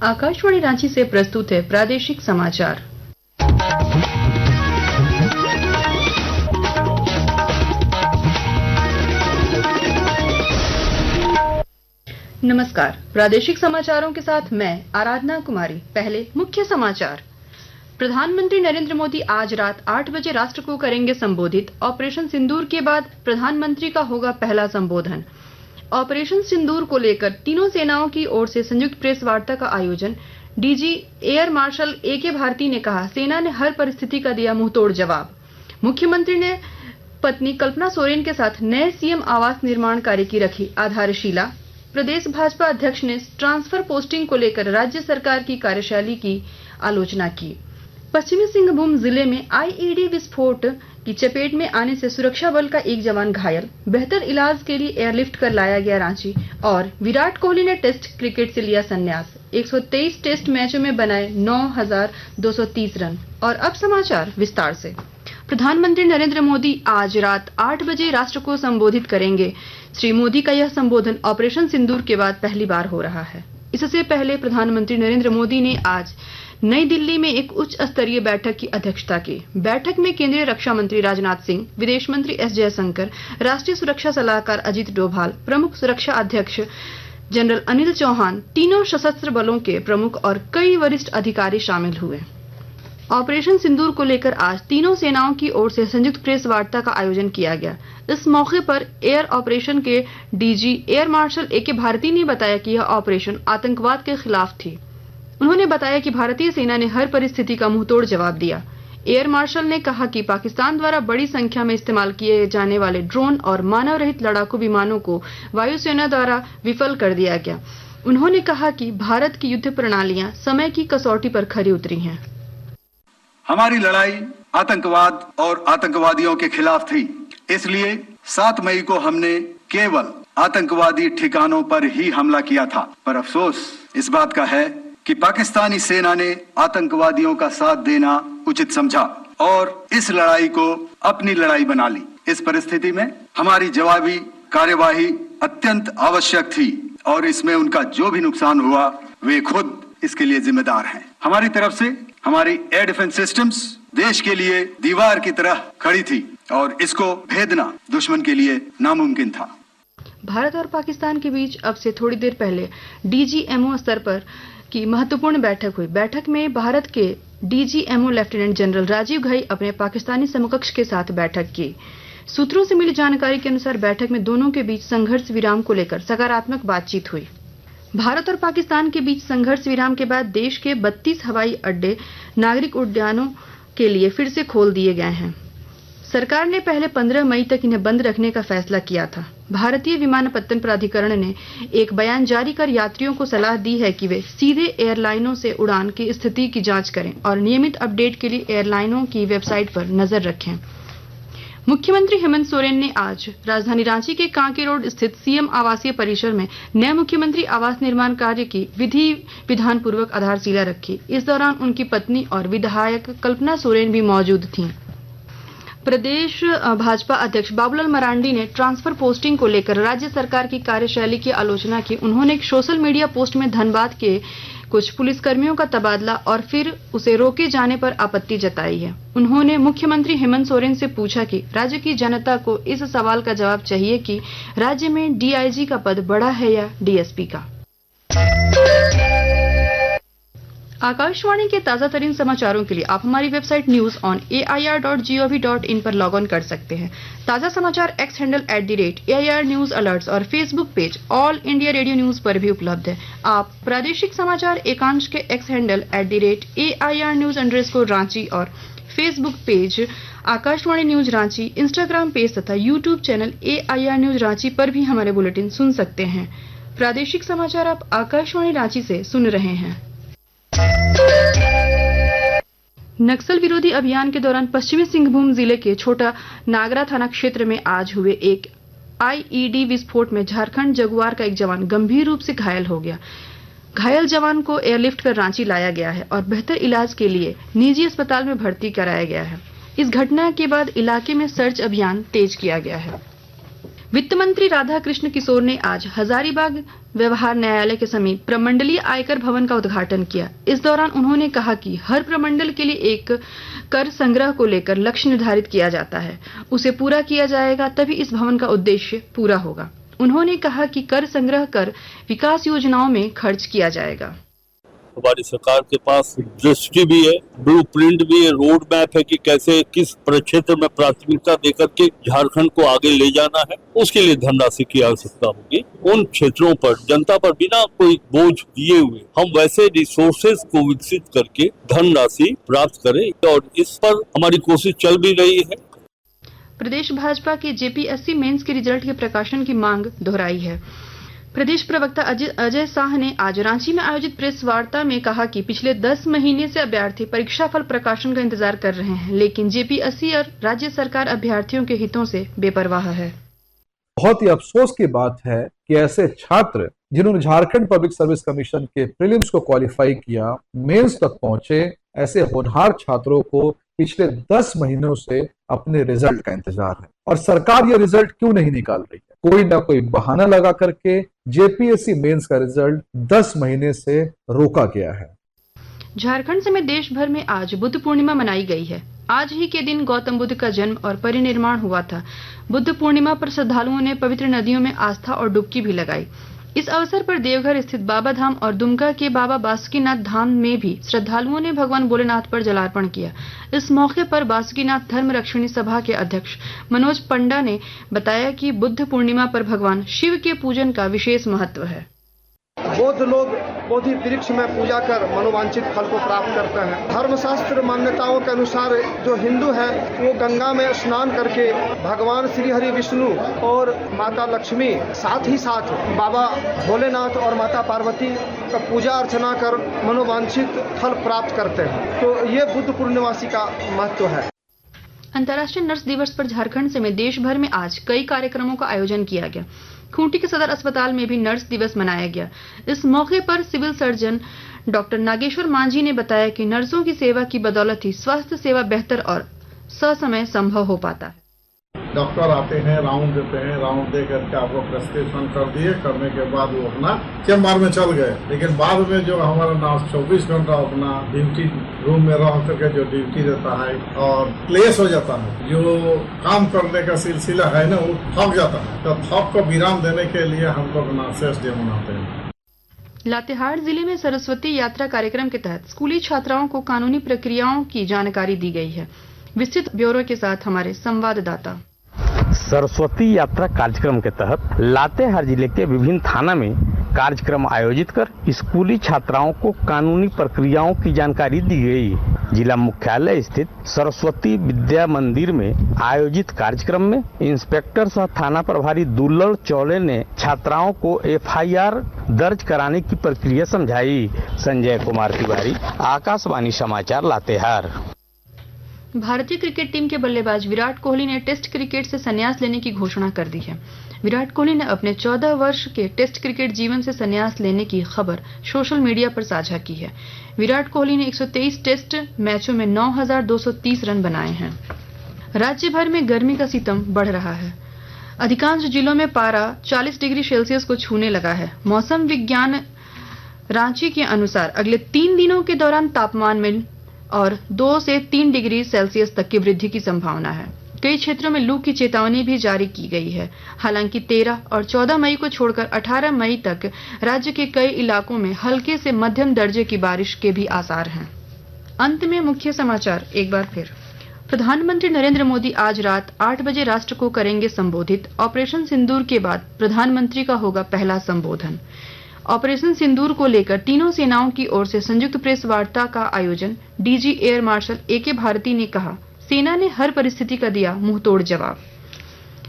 आकाशवाणी रांची से प्रस्तुत है प्रादेशिक समाचार। नमस्कार, प्रादेशिक समाचारों के साथ मैं आराधना कुमारी। पहले मुख्य समाचार। प्रधानमंत्री नरेंद्र मोदी आज रात 8 बजे राष्ट्र को करेंगे संबोधित। ऑपरेशन सिंदूर के बाद प्रधानमंत्री का होगा पहला संबोधन। ऑपरेशन सिंदूर को लेकर तीनों सेनाओं की ओर से संयुक्त प्रेस वार्ता का आयोजन। DG air marshal A K. Bharti ने कहा, सेना ने हर परिस्थिति का दिया मुंहतोड़ जवाब। मुख्यमंत्री ने पत्नी कल्पना सोरेन के साथ नए सीएम आवास निर्माण कार्य की रखी आधारशिला। प्रदेश भाजपा अध्यक्ष ने ट्रांसफर पोस्टिंग को लेकर राज्य सरकार की कार्यशैली की आलोचना की। पश्चिमी सिंहभूम जिले में आईईडी विस्फोट की चपेट में आने से सुरक्षा बल का एक जवान घायल। बेहतर इलाज के लिए एयरलिफ्ट कर लाया गया रांची। और विराट कोहली ने टेस्ट क्रिकेट से लिया संन्यास। 123 टेस्ट मैचों में बनाए 9,230 रन। और अब समाचार विस्तार से। प्रधानमंत्री नरेंद्र मोदी आज रात 8 बजे राष्ट्र को संबोधित करेंगे। श्री मोदी का यह संबोधन ऑपरेशन सिंदूर के बाद पहली बार हो रहा है। इससे पहले प्रधानमंत्री नरेंद्र मोदी ने आज नई दिल्ली में एक उच्च स्तरीय बैठक की अध्यक्षता की। बैठक में केंद्रीय रक्षा मंत्री राजनाथ सिंह, विदेश मंत्री एस जयशंकर, राष्ट्रीय सुरक्षा सलाहकार अजीत डोभाल, प्रमुख सुरक्षा अध्यक्ष जनरल अनिल चौहान, तीनों सशस्त्र बलों के प्रमुख और कई वरिष्ठ अधिकारी शामिल हुए। ऑपरेशन सिंदूर को लेकर आज तीनों सेनाओं की ओर से संयुक्त प्रेस वार्ता का आयोजन किया गया। इस मौके पर एयर ऑपरेशन के DG air marshal A K. Bharti ने बताया कि यह ऑपरेशन आतंकवाद के खिलाफ थी। उन्होंने बताया कि भारतीय सेना ने हर परिस्थिति का मुंहतोड़ जवाब दिया। एयर मार्शल ने कहा कि पाकिस्तान द्वारा बड़ी संख्या में इस्तेमाल किए जाने वाले ड्रोन और मानव रहित लड़ाकू विमानों को वायुसेना द्वारा विफल कर दिया गया। उन्होंने कहा कि भारत की युद्ध प्रणालियां समय की कसौटी पर खरी उतरी हैं। हमारी लड़ाई आतंकवाद और आतंकवादियों के खिलाफ थी, इसलिए 7 मई को हमने केवल आतंकवादी ठिकानों पर ही हमला किया था। पर अफसोस इस बात का है कि पाकिस्तानी सेना ने आतंकवादियों का साथ देना उचित समझा और इस लड़ाई को अपनी लड़ाई बना ली। इस परिस्थिति में हमारी जवाबी कार्यवाही अत्यंत आवश्यक थी और इसमें उनका जो भी नुकसान हुआ वे खुद इसके लिए जिम्मेदार हैं। हमारी तरफ से हमारी एयर डिफेंस सिस्टम्स देश के लिए दीवार की तरह खड़ी थी और इसको भेदना दुश्मन के लिए नामुमकिन था। भारत और पाकिस्तान के बीच अब से थोड़ी देर पहले डीजीएमओ स्तर पर की महत्वपूर्ण बैठक हुई। बैठक में भारत के DGMO lieutenant general Rajiv Ghai अपने पाकिस्तानी समकक्ष के साथ बैठक की। सूत्रों से मिली जानकारी के अनुसार बैठक में दोनों के बीच संघर्ष विराम को लेकर सकारात्मक बातचीत हुई। भारत और पाकिस्तान के बीच संघर्ष विराम के बाद देश के 32 हवाई अड्डे नागरिक उड्डयनों के लिए फिर से खोल दिए गए हैं। सरकार ने पहले 15 मई तक इन्हें बंद रखने का फैसला किया था। भारतीय विमानपत्तन प्राधिकरण ने एक बयान जारी कर यात्रियों को सलाह दी है कि वे सीधे एयरलाइनों से उड़ान की स्थिति की जांच करें और नियमित अपडेट के लिए एयरलाइनों की वेबसाइट पर नजर रखें। मुख्यमंत्री हेमंत सोरेन ने आज राजधानी रांची के कांके रोड स्थित सीएम आवासीय परिसर में नए मुख्यमंत्री आवास निर्माण कार्य की विधि विधान पूर्वक आधारशिला रखी। इस दौरान उनकी पत्नी और विधायक कल्पना सोरेन भी मौजूद थीं। प्रदेश भाजपा अध्यक्ष बाबूलाल मरांडी ने ट्रांसफर पोस्टिंग को लेकर राज्य सरकार की कार्यशैली की आलोचना की। उन्होंने एक सोशल मीडिया पोस्ट में धनबाद के कुछ पुलिसकर्मियों का तबादला और फिर उसे रोके जाने पर आपत्ति जताई है। उन्होंने मुख्यमंत्री हेमंत सोरेन से पूछा कि राज्य की जनता को इस सवाल का जवाब चाहिए कि राज्य में डीआईजी का पद बढ़ा है या डीएसपी का। आकाशवाणी के ताजा तरीन समाचारों के लिए आप हमारी वेबसाइट news.air.gov.in पर लॉग ऑन कर सकते हैं। ताजा समाचार X handle @AIR news alerts और Facebook page All India Radio news पर भी उपलब्ध है। आप प्रादेशिक समाचार एकांश के X handle @AIR news Ranchi और Facebook page Akashvani news Ranchi, Instagram page तथा YouTube channel AIR news Ranchi पर भी हमारे बुलेटिन सुन सकते हैं। प्रादेशिक समाचार आप आकाशवाणी रांची से सुन रहे हैं। नक्सल विरोधी अभियान के दौरान पश्चिमी सिंहभूम जिले के छोटा नागरा थाना क्षेत्र में आज हुए एक आईईडी विस्फोट में झारखंड जगुआर का एक जवान गंभीर रूप से घायल हो गया। घायल जवान को एयरलिफ्ट कर रांची लाया गया है और बेहतर इलाज के लिए निजी अस्पताल में भर्ती कराया गया है। इस घटना के बाद इलाके में सर्च अभियान तेज किया गया है। वित्त मंत्री राधा कृष्ण किशोर ने आज हजारीबाग व्यवहार न्यायालय के समीप प्रमंडलीय आयकर भवन का उद्घाटन किया। इस दौरान उन्होंने कहा कि हर प्रमंडल के लिए एक कर संग्रह को लेकर लक्ष्य निर्धारित किया जाता है, उसे पूरा किया जाएगा तभी इस भवन का उद्देश्य पूरा होगा। उन्होंने कहा कि कर संग्रह कर विकास योजनाओं में खर्च किया जाएगा। हमारी सरकार के पास दृष्टि भी है, ब्लूप्रिंट भी है, रोड मैप है कि कैसे किस प्रक्षेत्र में प्राथमिकता देकर के झारखंड को आगे ले जाना है। उसके लिए धनराशि की आवश्यकता होगी। उन क्षेत्रों पर जनता पर बिना कोई बोझ दिए हुए हम वैसे रिसोर्सेज को विकसित करके धनराशि प्राप्त करें और इस पर हमारी कोशिश चल भी रही है। प्रदेश भाजपा के जेपीएससी मेंस के रिजल्ट के प्रकाशन की मांग दोहराई है। प्रदेश प्रवक्ता अजय शाह ने आज रांची में आयोजित प्रेस वार्ता में कहा कि पिछले 10 महीने से अभ्यर्थी परीक्षाफल प्रकाशन का इंतजार कर रहे हैं, लेकिन जेपीएससी और राज्य सरकार अभ्यर्थियों के हितों से बेपरवाह है। बहुत ही अफसोस की बात है कि ऐसे छात्र जिन्होंने झारखंड पब्लिक सर्विस कमीशन के प्रीलिम्स को क्वालिफाई किया, मेंस तक पहुंचे, ऐसे होनहार छात्रों को पिछले 10 महीनों से अपने रिजल्ट का इंतजार है और सरकार ये रिजल्ट क्यों नहीं निकाल रही है। कोई ना कोई बहाना लगा करके जेपीएससी मेंस का रिजल्ट 10 महीने से रोका गया है। झारखंड समेत देश भर में आज बुद्ध पूर्णिमा मनाई गई है। आज ही के दिन गौतम बुद्ध का जन्म और परिनिर्वाण हुआ था। बुद्ध पूर्णिमा पर श्रद्धालुओं ने पवित्र नदियों में आस्था और डुबकी भी लगाई। इस अवसर पर देवघर स्थित बाबा धाम और दुमका के बाबा बासुकीनाथ धाम में भी श्रद्धालुओं ने भगवान भोलेनाथ पर जलार्पण किया। इस मौके पर बासुकीनाथ धर्म रक्षणी सभा के अध्यक्ष मनोज पंडा ने बताया कि बुद्ध पूर्णिमा पर भगवान शिव के पूजन का विशेष महत्व है। बौद्ध लोग बोधि वृक्ष में पूजा कर मनोवांछित फल को प्राप्त करते हैं। धर्मशास्त्र मान्यताओं के अनुसार जो हिंदू हैं वो गंगा में स्नान करके भगवान श्री हरि विष्णु और माता लक्ष्मी साथ ही साथ बाबा भोलेनाथ और माता पार्वती का पूजा अर्चना कर मनोवांछित फल प्राप्त करते हैं। तो ये बुद्ध पूर्णिमासी का महत्व है। अंतर्राष्ट्रीय नर्स दिवस पर झारखंड समेत देश भर में आज कई कार्यक्रमों का आयोजन किया गया। खूंटी के सदर अस्पताल में भी नर्स दिवस मनाया गया। इस मौके पर civil surgeon doctor Nageshwar Manjhi ने बताया कि नर्सों की सेवा की बदौलत ही स्वास्थ्य सेवा बेहतर और ससमय संभव हो पाता है। डॉक्टर आते हैं, राउंड देते हैं, राउंड दे करके आपको प्रेस्क्रिप्शन कर दिए, करने के बाद वो अपना चेम्बर में चल गए। लेकिन बाद में जो हमारा नर्स 24 घंटा अपना ड्यूटी रूम में रह करके जो ड्यूटी देता है और क्लेश हो जाता है, जो काम करने का सिलसिला है ना वो थक जाता है, तो थक को विराम देने के लिए हम लोग नर्सेस डे मनाते हैं। लातेहार जिले में सरस्वती यात्रा कार्यक्रम के तहत स्कूली छात्राओं को कानूनी प्रक्रियाओं की जानकारी दी गई है। विस्तृत ब्यौरे के साथ हमारे संवाददाता। सरस्वती यात्रा कार्यक्रम के तहत लातेहार जिले के विभिन्न थाना में कार्यक्रम आयोजित कर स्कूली छात्राओं को कानूनी प्रक्रियाओं की जानकारी दी गई। जिला मुख्यालय स्थित सरस्वती विद्या मंदिर में आयोजित कार्यक्रम में इंस्पेक्टर सह थाना प्रभारी दुल्लड़ चौले ने छात्राओं को एफआईआर दर्ज कराने की प्रक्रिया समझाई। संजय कुमार तिवारी, आकाशवाणी समाचार, लातेहार। भारतीय क्रिकेट टीम के बल्लेबाज विराट कोहली ने टेस्ट क्रिकेट से संन्यास लेने की घोषणा कर दी है। विराट कोहली ने अपने 14 वर्ष के टेस्ट क्रिकेट जीवन से संन्यास लेने की खबर सोशल मीडिया पर साझा की है। विराट कोहली ने 123 टेस्ट मैचों में 9,230 रन बनाए हैं। राज्य भर में गर्मी का सितम बढ़ रहा है। अधिकांश जिलों में पारा 40 डिग्री सेल्सियस को छूने लगा है। मौसम विज्ञान रांची के अनुसार अगले 3 दिनों के दौरान तापमान में और 2 से 3 डिग्री सेल्सियस तक की वृद्धि की संभावना है। कई क्षेत्रों में लू की चेतावनी भी जारी की गई है। हालांकि 13 और 14 मई को छोड़कर 18 मई तक राज्य के कई इलाकों में हल्के से मध्यम दर्जे की बारिश के भी आसार हैं। अंत में मुख्य समाचार एक बार फिर। प्रधानमंत्री नरेंद्र मोदी आज रात 8 बजे राष्ट्र को करेंगे संबोधित। ऑपरेशन सिंदूर के बाद प्रधानमंत्री का होगा पहला संबोधन। ऑपरेशन सिंदूर को लेकर तीनों सेनाओं की ओर से संयुक्त प्रेस वार्ता का आयोजन। DG air marshal AK Bharti ने कहा, सेना ने हर परिस्थिति का दिया मुंहतोड़ जवाब।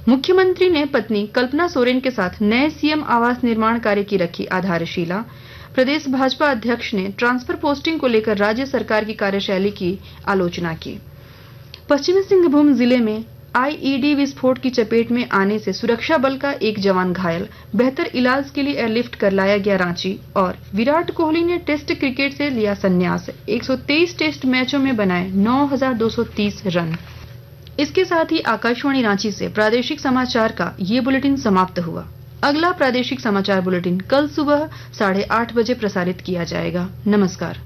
मुख्यमंत्री ने पत्नी कल्पना सोरेन के साथ नए सीएम आवास निर्माण कार्य की रखी आधारशिला। प्रदेश भाजपा अध्यक्ष ने ट्रांसफर पोस्टिंग को लेकर राज्य सरकार की कार्यशैली की आलोचना की। पश्चिमी सिंहभूम जिले में IED विस्फोट की चपेट में आने से सुरक्षा बल का एक जवान घायल। बेहतर इलाज के लिए एयरलिफ्ट कर लाया गया रांची। और विराट कोहली ने टेस्ट क्रिकेट से लिया संन्यास। 123 टेस्ट मैचों में बनाए 9,230 रन। इसके साथ ही आकाशवाणी रांची से प्रादेशिक समाचार का ये बुलेटिन समाप्त हुआ। अगला प्रादेशिक समाचार बुलेटिन कल सुबह 8:30 बजे प्रसारित किया जाएगा। नमस्कार।